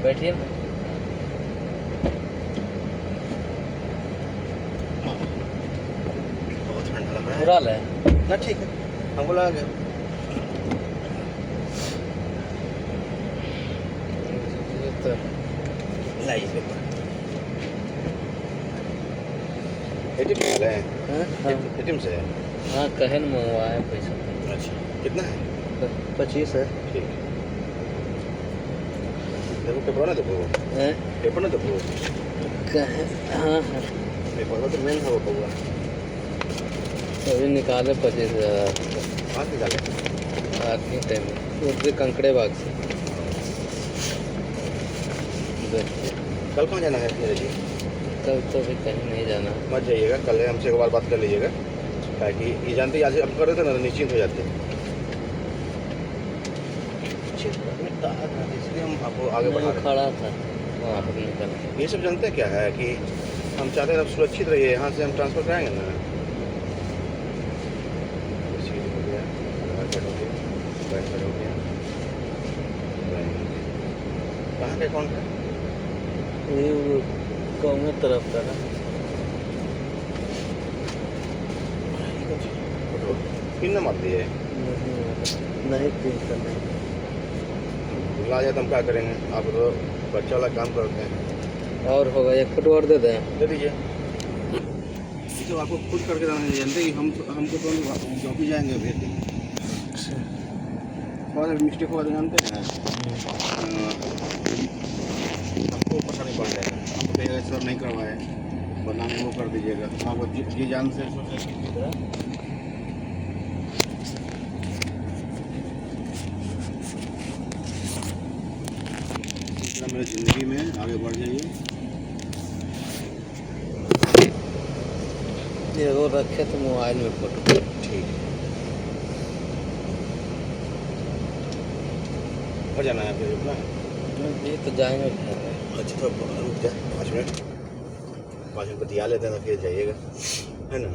बैठिए ना। बहुत ठंडा लग रहा है बुरा है ना। ठीक है, हमको लगा गया। तो लाइए पेपर। एटीएम से आए हैं? हाँ एटीएम से है? हाँ, कहे न मंगवाए पैसा। अच्छा, कितना है? 25 है। ठीक है, देखो पेपर ना देखो, पेपर ना देखो, कहे हाँ हाँ, पेपर तो मेन है वो पौवा। अभी निकाले 25,000 आज निकाले आखिरी टाइम उधर कंकड़े बाग से। कल कहाँ जाना है मेरे जी? कल तो अभी कहीं नहीं जाना। मत जाइएगा, कल है, हमसे एक बार बात कर लीजिएगा, ताकि ये जानते आज अब कर रहे थे ना, निश्चिंत हो जाते। इसलिए हम आपको आगे बढ़ा रहे हैं। खड़ा था वहाँ पर निकल के। ये सब जानते हैं क्या है कि हम चाहते हैं आप सुरक्षित रहिए, यहाँ से हम ट्रांसफर कराएंगे ना। रसीद हो गया, आधार कार्ड हो गया, पैन कार्ड हो गया, कहाँ का अकाउंट है? ये वो कौन तरफ का ना? पिन न मार दिए, नहीं पिन का नहीं। ला जाए तो हम क्या करेंगे? आप तो बच्चा वाला काम करते हैं। और होगा, 1 फुट और दे दें। दे दीजिए। तो आपको खुद करके जाना है, जानते हैं कि हमको तो ऑफिस जाएंगे, भेज देंगे। थोड़ा सा मिस्टेक हुआ तो जानते हैं, आपको पता नहीं पड़ जाएगा। आपको कहेगा सर नहीं करवाए, बनाने वो कर दीजिएगा, आपको जी जान से मेरी ज़िंदगी में आगे बढ़ जाइए। ये वो रखे तो मोबाइल में फोटो। ठीक है, घर जाना है आपको? रुकना है? ये तो जाएंगे। अच्छा तो रुक जा 5 मिनट, 5 मिनट बतिया लेते हैं ना, फिर जाइएगा, है ना।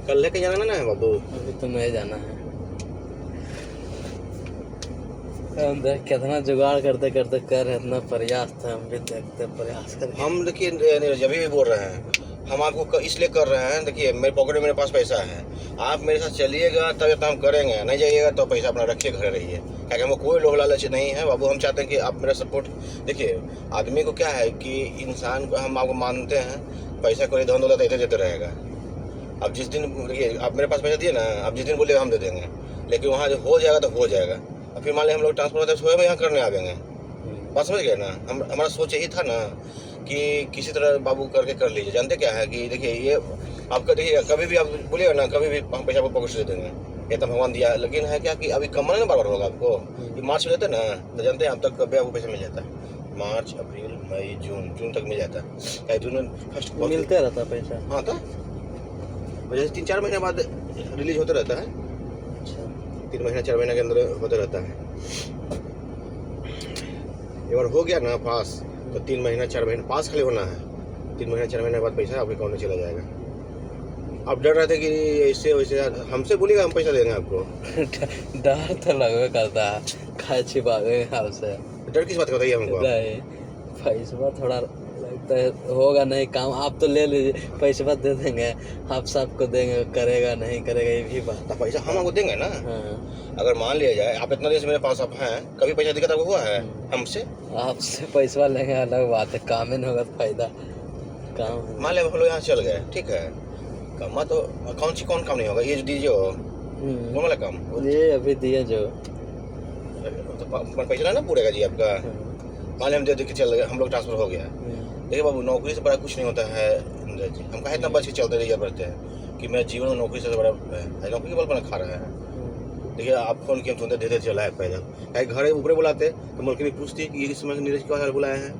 कल लेके जाना ना है बाबू? अभी तो नहीं जाना है। हम देख कितना जुगाड़ करते करते कर रहे, इतना प्रयास था, हम भी देखते प्रयास कर। हम देखिए जब भी बोल रहे हैं, हम आपको इसलिए कर रहे हैं, देखिए मेरे पॉकेट में मेरे पास पैसा है, आप मेरे साथ चलिएगा तब तो हम करेंगे, नहीं जाइएगा तो पैसा अपना रखिए घर रहिए, क्योंकि हमको कोई लोभ लालच नहीं है बाबू। हम चाहते हैं कि आप मेरा सपोर्ट। देखिए आदमी को क्या है कि इंसान को हम आपको मानते हैं, पैसा कोई धन दौलत ऐसे देते रहेगा। अब जिस दिन देखिए आप मेरे पास पैसा दिए ना, आप जिस दिन बोले हम दे देंगे, लेकिन वहाँ जो हो जाएगा तो हो जाएगा। और फिर मान लिया हम लोग ट्रांसफर होते हैं, यहाँ करने आ गए, बात समझ गए ना। हमारा सोच यही था ना कि किसी तरह बाबू करके कर लीजिए। जानते क्या है कि देखिए ये आपका, देखिए कभी भी आप बोलिएगा ना, कभी भी हम पैसा आपको पॉकेट से दे देंगे, ये तो भगवान दिया। लेकिन है क्या कि अभी कमाना ना बार होगा आपको, कि मार्च में देते ना, तो जानते हैं अब तक कभी आपको पैसा मिल जाता है। मार्च अप्रैल मई जून तक मिल जाता है। क्या जून में फर्स्ट मिलते रहता पैसा? हाँ था, वजह से 3-4 महीने बाद रिलीज होता रहता है। 3 महीने 4 महीने के अंदर होता रहता है। एक बार हो गया ना पास, तो 3 महीना 4 महीने पास खाली होना है, 3 महीना 4 महीने बाद पैसा आपके अकाउंट में चला जाएगा। आप डर रहे थे कि ऐसे वैसे, हमसे बोलिएगा हम पैसा देंगे आपको। डर तो लगवे करता है, खाए छिपावे आपसे। डर किस बात का बताइए हमको? पैसा थोड़ा लगता है होगा नहीं काम, आप तो ले लीजिए, पैसा दे देंगे, आप सबको देंगे, करेगा नहीं करेगा ये भी बात। तो पैसा हम आपको देंगे ना। हाँ। अगर मान लिया जाए आप इतना देर से मेरे पास आप हैं, कभी पैसा दिक्कत आपको हुआ है हमसे? आपसे पैसा लेंगे अलग बात है, काम ही नहीं होगा तो फायदा काम। मान लिया हम लोग यहाँ चल गए, ठीक है, कमा तो कौन काम नहीं होगा, ये जो दीजिए कौन वाला काम? ये अभी दिए जो तो पैसा ना पूरेगा जी आपका। मान लिया हम दे के चल गए, हम लोग ट्रांसफर हो गया। देखिए बाबू, नौकरी से बड़ा कुछ नहीं होता है इंद्र जी। हम कहा इतना बच के चलते रहिए बढ़ते हैं कि मेरा जीवन में नौकरी से बड़ा नौकरी के बल पर खा रहा है। देखिए आप फोन किए, हम सुनते देते चला है पैदल, कहीं घर ऊपर बुलाते तो मलकिनी पूछती कि इस समय नीरज क्यों हाल बुलाए हैं,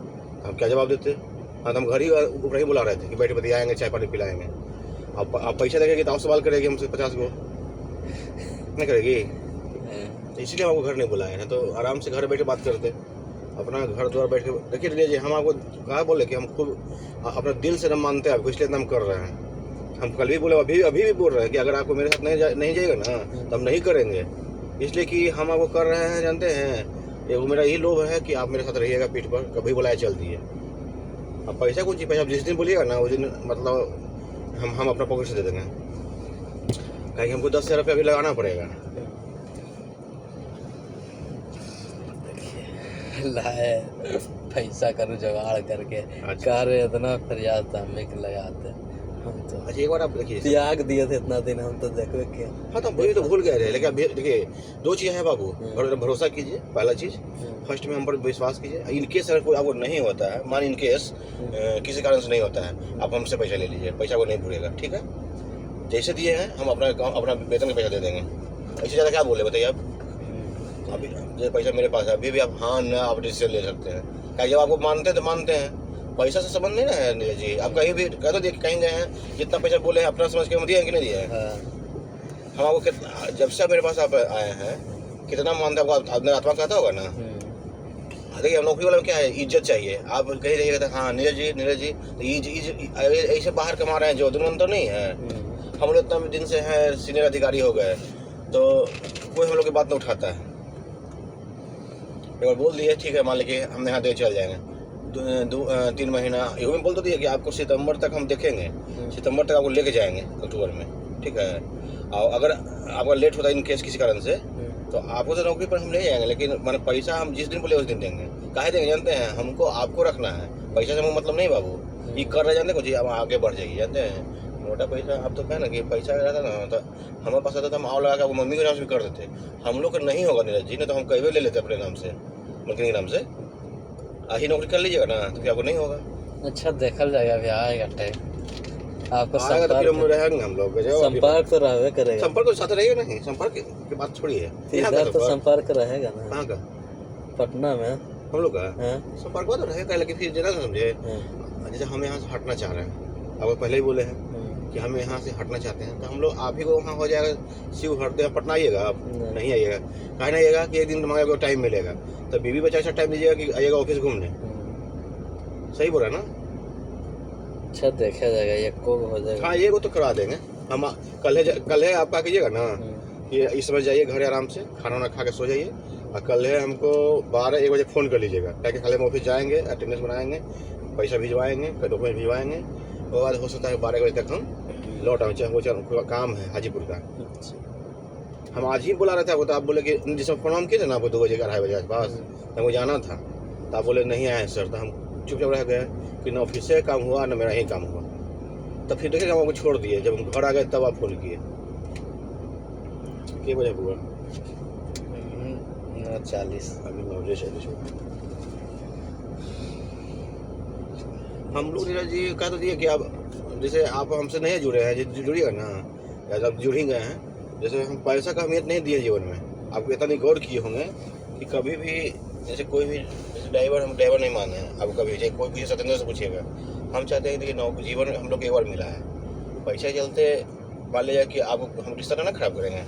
हम क्या जवाब देते? हाँ तो हम घर ही ऊपर ही बुला रहे थे कि बैठ बतियाएंगे, चाय पानी पिलाएंगे। आप पैसा देंगे तो आप सवाल करेगी हमसे 50 गो नहीं करेगी, इसलिए हम आपको घर नहीं बुलाए हैं। तो आराम से घर बैठे बात करते, अपना घर द्वार बैठ के। देखिए लीजिए, हम आपको कहा बोले कि हम खूब अपने दिल से न मानते हैं आपको, इसलिए हम कर रहे हैं। हम कल भी बोले, अभी भी बोल रहे हैं कि अगर आपको मेरे साथ नहीं जाएगा ना तो हम नहीं करेंगे, इसलिए कि हम आपको कर रहे हैं, जानते हैं ये वो मेरा यही लोभ है कि आप मेरे साथ रहिएगा पीठ पर, कभी बुलाए चल दिए। अब पैसा कौन चीज़, पैसा आप जिस दिन बोलिएगा ना उस दिन मतलब हम अपना पॉकेट से दे देंगे, कहीं हमको 10,000 रुपये अभी लगाना पड़ेगा। लाए पैसा करो जुगाड़ करके अच्छा। कर इतना फरियाद था हमें कि लगाते हम तो अच्छा एक बार आप देखिए, त्याग दिए थे इतना दिन, हम तो देखो क्या। हाँ तो वही तो भूल गए थे, लेकिन अभी देखिए 2 चीज़ें हैं बाबू, भरोसा कीजिए पहला चीज़, फर्स्ट में हम पर विश्वास कीजिए। इनकेस अगर कोई आपको नहीं होता है, मान इनकेस किसी कारण से नहीं होता है, आप हमसे पैसा ले लीजिए, पैसा को नहीं भूलेगा, ठीक है। जैसे दिए हैं हम अपना वेतन का पैसा दे देंगे, इससे ज़्यादा क्या बोले बताइए आप। अभी जो पैसा मेरे पास है अभी भी आप हाँ ना आप डिसीजन ले सकते हैं, क्या जब आपको मानते हैं तो मानते हैं, पैसा से संबंध नहीं ना है नीरज जी। आप कहीं भी कह तो देख कहीं गए हैं, जितना पैसा बोले हैं अपना समझ के हम दिए हैं कि नहीं दिए हैं। हम आपको कितना, जब से मेरे पास आप आए हैं कितना मानते हैं आपको, अपना आत्मा कहता होगा ना। देखिए नौकरी वाला में क्या है, इज्जत चाहिए। आप कहीं जाइएगा तो हाँ नीरज जी तो ऐसे बाहर कमा रहे हैं जो दुनिया तो नहीं है। हम लोग इतना दिन से हैं सीनियर अधिकारी हो गए तो कोई हम लोग की बात नहीं उठाता है। एक बार बोल दिए ठीक है, मान लीजिए हम यहाँ दे चल जाएंगे 3 महीना, ये भी बोल तो दिए कि आपको सितंबर तक हम देखेंगे, सितंबर तक आपको लेके जाएंगे अक्टूबर में, ठीक है। और अगर आपका लेट होता है इन केस किसी कारण से तो आपको तो नौकरी पर हम ले जाएंगे, लेकिन मैंने पैसा हम जिस दिन बोले उस दिन देंगे। काहे देंगे जानते हैं, हमको आपको रखना है, पैसा से मतलब नहीं बाबू। ये कर रहे जानते कुछ, हम आगे बढ़ जाइए जानते हैं। मोटा पैसा आप तो कहे ना कि पैसा रहता ना तो हमारे पास आता तो हम आव लगा के मम्मी के नाम से भी कर देते। हम लोग का नहीं होगा नीरज जी, नहीं तो हम कहीं भी ले लेते अपने नाम से, मलकिनी के नाम से। आही नौकरी कर लीजिएगा ना तो फिर आपको नहीं होगा। अच्छा देखल जाएगा, अभी आएगा टाइम आपको आएगा तो फिर हम रहेंगे, हम लोग संपर्क तो रहबे करेगा। संपर्क तो साथ रहेगा नहीं, संपर्क की बात छोड़िए, इधर तो संपर्क रहेगा ना। कहाँ का? पटना में हम लोग का संपर्क तो रहेगा, लेकिन फिर जना समझे जैसे हम यहाँ से हटना चाह रहे हैं, आपको पहले ही बोले हैं कि हम यहाँ से हटना चाहते हैं, तो हम लोग आप ही को वहाँ हो जाएगा शिव हटते हैं पटना आइएगा, आप नहीं आइएगा। कहीं नहीं आइएगा कि एक दिन हमारे को टाइम मिलेगा तो बीवी बच्चा ऐसा टाइम दीजिएगा कि आइएगा ऑफिस घूमने। सही बोला ना? अच्छा देखा जाएगा, ये को हो जाएगा। हाँ ये को तो करा देंगे हम। कल है आपका कीजिएगा ना कि इस समय जाइए घर आराम से खाना वाना खा के सो जाइए, और कल है हमको 12-1 बजे फ़ोन कर लीजिएगा, ताकि कल हम ऑफिस जाएंगे, अटेंडेंस बनाएंगे, पैसा भिजवाएंगे, डॉक्यूमेंट भिजवाएंगे। उसके बाद हो सकता है 12 बजे तक हम लौट आए, चाहे वो काम है हाजीपुर का। हम आज ही बुला रहे थे आपको, तो आप बोले कि जिसमें फ़ोन हम किए थे ना आपको 2 बजे 2:30 बजे आसपास, तो हमको जाना था, तो आप बोले नहीं आए सर, तो हम चुपचाप रह गए कि ना ऑफिस से काम हुआ ना मेरा ही काम हुआ। तब फिर देखिए हम आपको छोड़ दिए, जब हम घर आ गए तब आप फ़ोन किए। क्या बजे हुआ? 9:40 अभी 9 बजे 40 हम लोग नीरज जी कह तो दिए कि आप जैसे आप हमसे नहीं जुड़े हैं, जुड़िएगा ना, या आप जुड़ ही गए हैं। जैसे हम पैसा का अहमियत नहीं दिए जीवन में, आपको इतना नहीं गौर किए होंगे कि कभी भी जैसे कोई भी जैसे ड्राइवर, हम ड्राइवर नहीं माने हैं आपको कभी, चाहे कोई भी सत्येंद्र से पूछिएगा। हम चाहते हैं कि जीवन में हम लोग एक बार मिला है, पैसा चलते मान लीजिए कि आपको हम रिश्ता ना खराब करेंगे।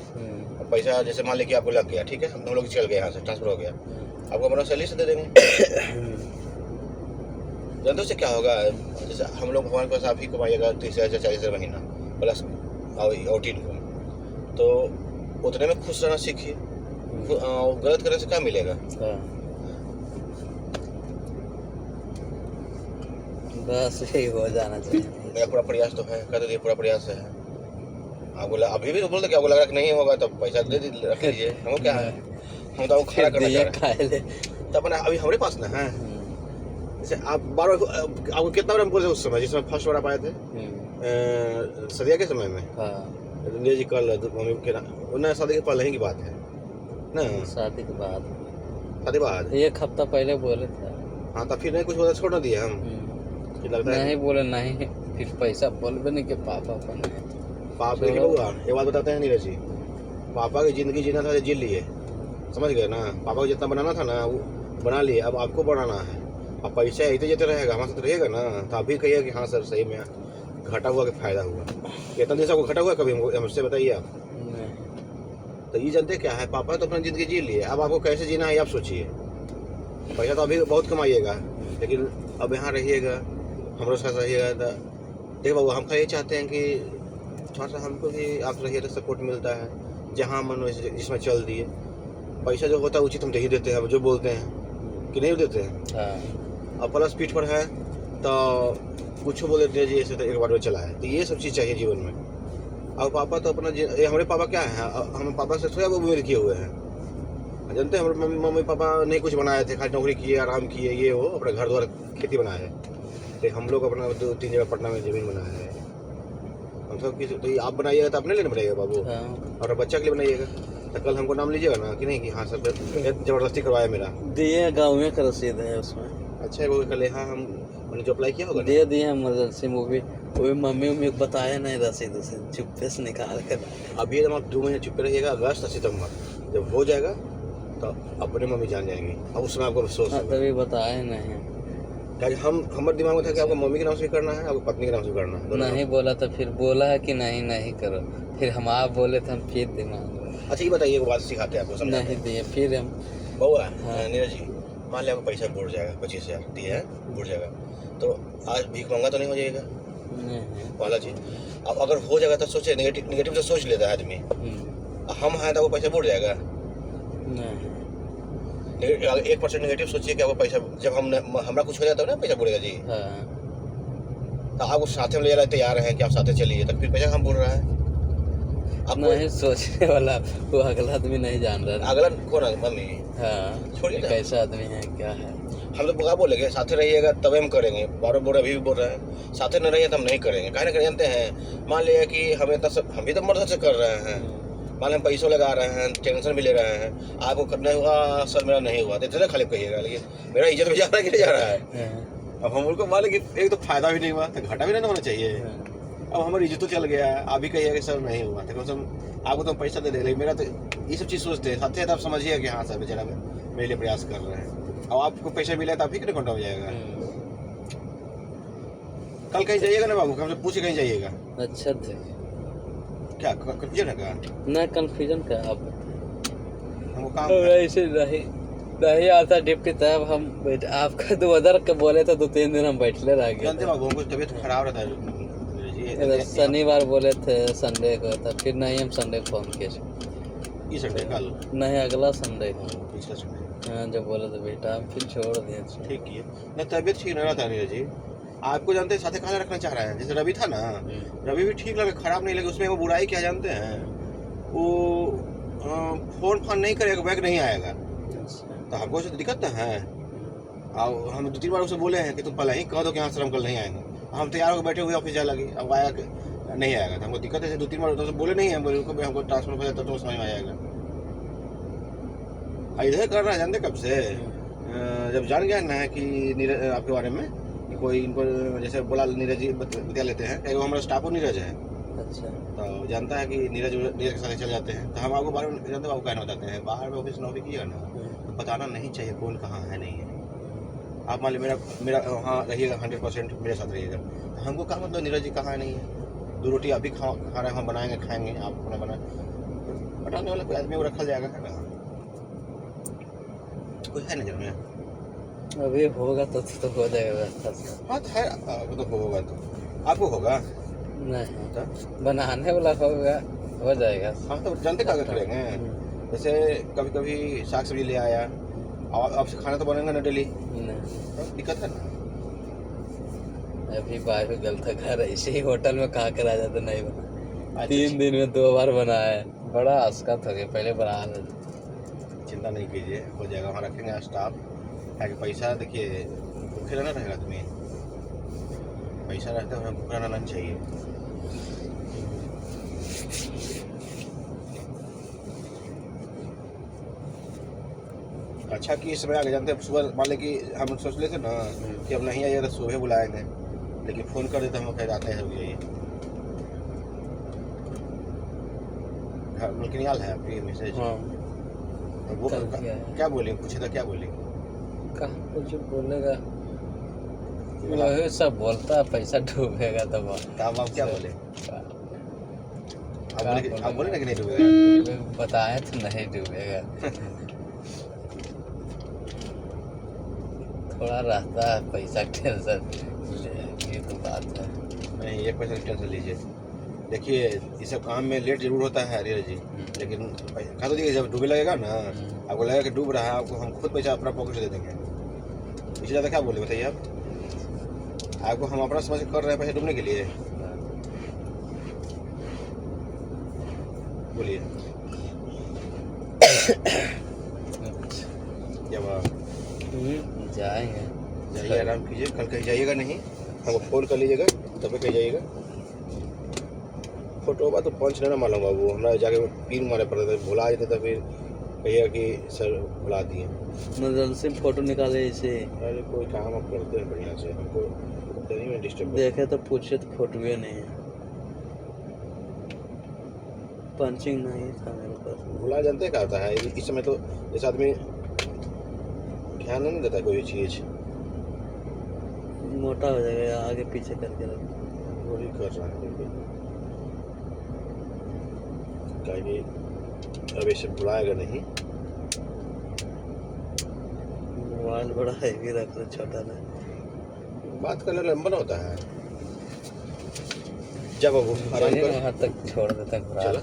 पैसा जैसे मान लीजिए कि आपको लग गया, ठीक है, हम लोग चल गए यहाँ से, ट्रांसफर हो गया, आपको अपना सैलरी से दे देंगे। जानते से क्या होगा, जैसे हम लोग हमारे पास आप ही कमाइएगा 30,000 40,000 महीना प्लस आउट इनकम, तो उतने में खुश रहना सीखिए। गलत करने से क्या मिलेगा? बस यही हो जाना चाहिए। मेरा पूरा प्रयास तो है, कहते ये पूरा प्रयास है। आप बोला अभी भी तो बोलते कि आपको लग रहा कि नहीं होगा, तब पैसा दे रख लीजिए। हमको क्या है, हम तो खड़ा करना चाह रहे हैं। तब ना अभी हमारे पास ना है, जैसे आप बार आपको कितना बार हम बोले उस समय जिसमें फर्स्ट बार आप आए थे सदिया के समय में। नीरज जी कल मम्मी के ना शादी के पहले ही की बात है ना, शादी के बाद, शादी बाद 1 हफ्ता पहले बोले थे। हाँ तब फिर नहीं कुछ होता, छोड़ ना दिए हम। लगता नहीं है बोले नहीं, फिर पैसा बोलबे नहीं कि पापा को नहीं। पापा की बउआ ये बात बताते हैं नीरज जी, पापा की ज़िंदगी जीना था जी लिए, समझ गए ना। पापा को जितना बनाना था ना वो बना लिए, अब आपको बनाना है। अब पैसा इतने जेते रहेगा हमारे साथ रहेगा ना, तो आप भी कहिए कि हाँ सर सही में घाटा हुआ कि फ़ायदा हुआ। इतना दिन से आपको घाटा हुआ कभी हमसे बताइए आप। तो ये जानते क्या है, पापा तो अपनी ज़िंदगी जी लिए, अब आपको कैसे जीना है आप सोचिए। पैसा तो अभी बहुत कमाइएगा, लेकिन अब यहाँ रहिएगा, हमारे साथ रहिएगा। तो देखो बाबू हम ये चाहते हैं कि थोड़ा सा हमको भी आप रहिए तो सपोर्ट मिलता है, जहाँ मन हो जिसमें चल दिए। पैसा जो होता है उचित हम दे ही देते हैं, अब जो बोलते हैं कि नहीं देते हैं। हाँ अब प्लस पीठ पर है तो कुछ बोल देते हैं जी ऐसे तो एक बार में चला है, तो ये सब चीज़ चाहिए जीवन में। अब पापा तो अपना ये हमारे पापा क्या है, हम पापा से सोया वो उम्मीद किए हुए हैं। जानते हैं हमारे मम्मी पापा नहीं कुछ बनाए थे, खाली नौकरी किए, आराम किए, ये वो अपने घर द्वार खेती बनाए है। तो हम लोग अपना 2-3 जगह पटना में ज़मीन बनाया है। हम सब किसी तो आप बनाइएगा तो अपने लिए बनाइएगा बाबू, हाँ और बच्चा के लिए बनाइएगा। तो कल हमको नाम लीजिएगा ना कि नहीं कि हाँ सर ज़बरदस्ती करवाया मेरा। दिए, गाँव में का रसीद है उसमें। अच्छा है वो कल, हाँ हमने जो अप्लाई किया होगा दे दिए इमरजेंसी में, वो भी मम्मी बताया नहीं रसीद उसे, चुप्पे से निकाल कर। अभी एकदम आप 2 महीने चुप रहिएगा, अगस्त सितंबर जब हो जाएगा तो अपने मम्मी जान जाएंगी। अब उस समय आपको अफसोस हाँ, होगा, तभी बताया नहीं। क्या हमारे दिमाग में था कि आपको मम्मी के नाम से भी करना है, आपको पत्नी के नाम से भी करना है, दोनों नहीं बोला तो फिर बोला है कि नहीं नहीं करो, फिर हम आप बोले तो हम फिर दिमाग में अच्छा ये बताइए, एक बात सिखाते हैं आपको, समझाते नहीं हैं। दिए, फिर हम बउआ हाँ। नीरज जी, मान लिया आपको पैसा बुड़ जाएगा, 25,000 दिए हैं, बुड़ जाएगा, तो आज भीख मांगा तो नहीं हो जाएगा नहीं। पहला चीज। अब अगर हो जाएगा तो सोचे, नेगेटिव तो सोच लेता है आदमी। हम हैं तो वो पैसा बुड़ जाएगा। नहीं 1% नेगेटिव सोचिए कि आपको पैसा, जब हमारा कुछ हो जाता है ना पैसा बुड़ेगा जी, हाँ तो आप उस साथे में ले जाने तैयार हैं कि आप साथे चलिए, तो फिर पैसा हम बुड़ रहा है। आप नहीं सोचने वाला वो अगला आदमी नहीं जान रहा। अगला कौन है? मम्मी। हाँ छोड़िए ना। कैसा आदमी है क्या है। हम तो क्या बोलेंगे, साथे रहिएगा तब हम करेंगे, बार बोल अभी भी बोल रहे हैं साथे न रहिए तो हम नहीं करेंगे। काहे ना करें जानते हैं, मान लिया कि हमें तो हम भी तो मर्द से कर रहे हैं, मान लिया हम पैसों लगा रहे हैं, टेंशन भी ले रहे हैं, आपको करना हुआ सर मेरा नहीं हुआ तो इतना खाली कहिएगा, लेकिन मेरा इज्जत भी जा रहा है कि नहीं जा रहा है। अब हम उनको मान लें कि एक तो फायदा भी नहीं हुआ तो घाटा भी नहीं होना चाहिए। अब हमारी इज्जत तो चल गया है, आप भी कहिएगा कि सर नहीं हुआ तो कम से कम आपको तो पैसा दे देगा, लेकिन मेरा तो ये सब चीज़ सोचते हैं साथ ही, आप समझिए कि हाँ सर बेचारा मेरे लिए प्रयास कर रहे हैं। अब आपको पैसा मिला तो आप ही कितने घंटा हो जाएगा। कल कहीं जाइएगा ना बाबू, हमसे पूछ के कहीं जाइएगा। अच्छा थे क्या कंफ्यूजन है क्या? ना कन्फ्यूजन का आप हमको काम है। ऐसे नहीं आता डिप्टी, तब हम बैठ आपका 2000 का बोले तो 2-3 दिन हम बैठले रह गए। जानते बाबू हमको तबीयत खराब रहता है जी, शनिवार बोले थे संडे को, तो फिर नहीं हम संडे को फोन किए, ये संडे कल नहीं अगला संडे को। पिछला संडे हाँ जब बोले तो बेटा हम फिर छोड़ दिए। ठीक किए ना, तबीयत ठीक नहीं रहता नीरज जी। आपको जानते हैं साथे कहाँ रखना चाह रहा है, जैसे रवि था ना, रवि भी ठीक लगे, खराब नहीं लगे, उसमें वो बुराई क्या जानते हैं, वो फोन नहीं करेगा, बैग नहीं आएगा, तो हमको उससे दिक्कत ना है। और हम 2-3 बार उसे बोले हैं कि तुम पहले ही कह दो कि हाँ सर हम कल नहीं आएंगे, हम तैयार होकर बैठे हुए ऑफिस जा लगे, अब आया नहीं आएगा तो हमको दिक्कत है। 2-3 बार तो बोले नहीं है, बोले हमको ट्रांसफर हो जाता तो समझ में आएगा। इधर कर रहा है जानते कब से, जब जान गया ना कि नीरज आपके बारे में कोई इनको जैसे बोला, नीरज जी बता लेते हैं, हमारा स्टाफ नीरज है। अच्छा तो जानता है कि नीरज के साथ चले जाते हैं, तो हम आपको बारे में जानते हैं, आपको कहना बताते हैं, बाहर में ऑफिस नौकरी किया ना तो बताना नहीं चाहिए कौन कहाँ है नहीं है। आप मान लीजिए मेरा हाँ रहिएगा 100% मेरे साथ रहिएगा, तो हमको कहा मतलब नीरज जी कहाँ नहीं है, 2 रोटी अभी खा रहे हैं, हम बनाएंगे खाएंगे, आप अपना बना बताने वाला कोई आदमी को रखा जाएगा, है ना, कोई है नजर में। अभी होगा तो हो जाएगा व्यवस्था। हाँ तो है, वो तो होगा, तो आपको होगा नहीं तो? बनाने वाला होगा, हो जाएगा। हाँ तो जानते क्या करेंगे, जैसे कभी कभी साग सब्जी ले आया, और आपसे खाना तो बनेगा ना डेली, तो दिक्कत है ना। अभी बाहर गलत घर ऐसे ही होटल में कहा कर आ जाता, नहीं बना, 3 दिन में 2 बार बनाया है, बड़ा आस्कत हो गया, पहले बना लेते। चिंता नहीं कीजिए, हो जाएगा, वहाँ रखेंगे स्टाफ, ताकि पैसा देखिए भूखे रहना रहेगा, तुम्हें पैसा रहता है भूखा रहना नहीं चाहिए। अच्छा कि इस समय आगे जानते हैं, सुबह मान लें कि हम सोच लेते ना कि अब नहीं आइए तो सुबह बुलाएंगे, लेकिन फ़ोन कर देते हम खैर आते हैं, हो गया ये निकाल है आपकी मैसेज। हाँ तो वो क्या बोलेंगे, पूछे तो क्या बोलेंगे, कहाँ कुछ बोलेगा, वही सब बोलता है, पैसा डूबेगा तो आप क्या बोले, आप बोले ना कि नहीं डूबेगा, बताए तो नहीं डूबेगा। थोड़ा रहता है पैसा टेंशन, ये तो बात है। नहीं 1% टेंशन लीजिए, देखिए ये सब काम में लेट जरूर होता है धीरज जी, लेकिन कहा तो देखिए जब डूबे लगेगा ना, आपको लगेगा कि डूब रहा है, आपको हम खुद पैसा अपना पॉकेट से दे देंगे। इससे ज़्यादा क्या बोले बताइए आप? आपको हम अपना समझ कर रहे हैं पैसे डूबने के लिए? बोलिए क्या बात? जाएंगे, जाइए आराम कीजिए, कल कहीं जाइएगा नहीं, हमको फ़ोन कर लीजिएगा तब कहीं जाइएगा। फोटो बा तो पंच नहीं ना मालूम बाबू, हमारा जाके पिन मारे पड़ते थे, भुला जाते थे, फिर कहिए कि सर भुला दिए। नजर से फोटो निकाले इसे, अरे कोई काम आप करते हैं बढ़िया से, हमको नहीं में डिस्टर्ब देखे तो पूछे तो फोटो भी नहीं है, पंचिंग नहीं था मेरे पास। भुला जानते क्या होता है इस समय, तो इस आदमी ध्यान नहीं देता कोई चीज़, मोटा हो जाएगा आगे पीछे करके रख, वही कर रहा है कहीं अब इसे भुलाएगा नहीं। मोबाइल बड़ा हैवी रख लो, छोटा नहीं, बात करने लंबा ना होता है। जब बाबू आराम कर, वहाँ तक छोड़ देते हैं, चला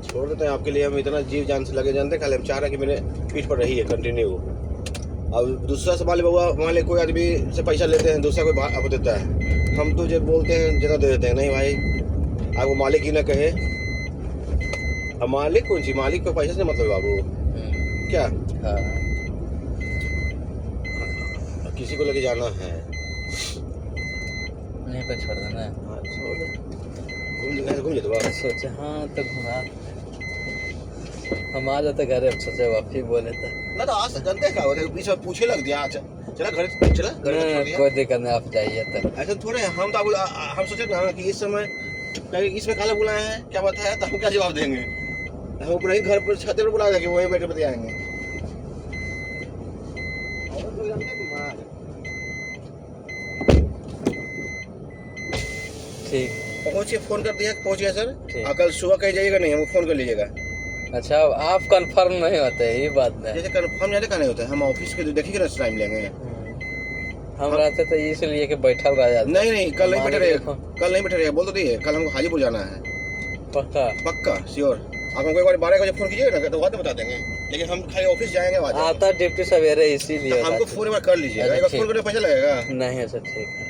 छोड़ देते हैं आपके लिए, हम इतना जीव जान से लगे जानते, खाली हम चाह रहे हैं कि मेरे पीठ पर रही है कंटिन्यू। अब दूसरा सवाल बाबा, मान ली कोई आदमी से पैसा लेते हैं, दूसरा कोई आपको देता है, हम तो जब बोलते हैं ज़्यादा दे देते हैं, नहीं भाई आपको मालिक ही ना कहे। अब मालिक कौन सी, मालिक को पैसे से मतलब बाबू क्या? हाँ, किसी को लेके जाना है यहीं पे छोड़ देना है। घूम जाते बाबा। सोचे हाँ तो घुमा, हम आ जाते घर, अब सोचे वापसी बोले तो ना तो आज जानते क्या होता है, बीच में पूछे लग दिया, अच्छा चला घर, चला घर छोड़ दिया। कोई दिक्कत नहीं, आप जाइए तो। ऐसा थोड़े हम तो हम सोचे ना कि इस समय कहीं इसमें काला बुलाए हैं, क्या बात है, तो हम क्या जवाब देंगे? हम ऊपर ही घर पर छत पर बुला देंगे, वहीं बैठे बतियाएंगे। ठीक, पहुंचिए, फोन कर दिया, पहुंच गया सर। ठीक। कल सुबह कहीं जाइएगा नहीं, हमको फोन कर लीजिएगा। अच्छा आप कंफर्म नहीं होते, ये बात नहीं। जैसे कंफर्म जाने का नहीं होता है, हम ऑफिस के देखिए ना टाइम लेंगे। हम रहते तो इसलिए कि बैठल रह जाते। नहीं नहीं, कल नहीं बैठे हमारे रहेगा, कल नहीं बैठे रहेगा, बोल तो दिए, कल हमको हाजीपुर जाना है, पक्का पक्का श्योर। आप हमको एक बार 12 बजे फोन कीजिएगा ना, तो वहाँ तो बता देंगे, लेकिन हम खाली ऑफिस जाएंगे वहाँ। आता ड्यूटी सवेरे, इसीलिए हमको फोन एक बार कर लीजिएगा, एक बार फोन करने पैसा लगेगा। नहीं, अच्छा ठीक है।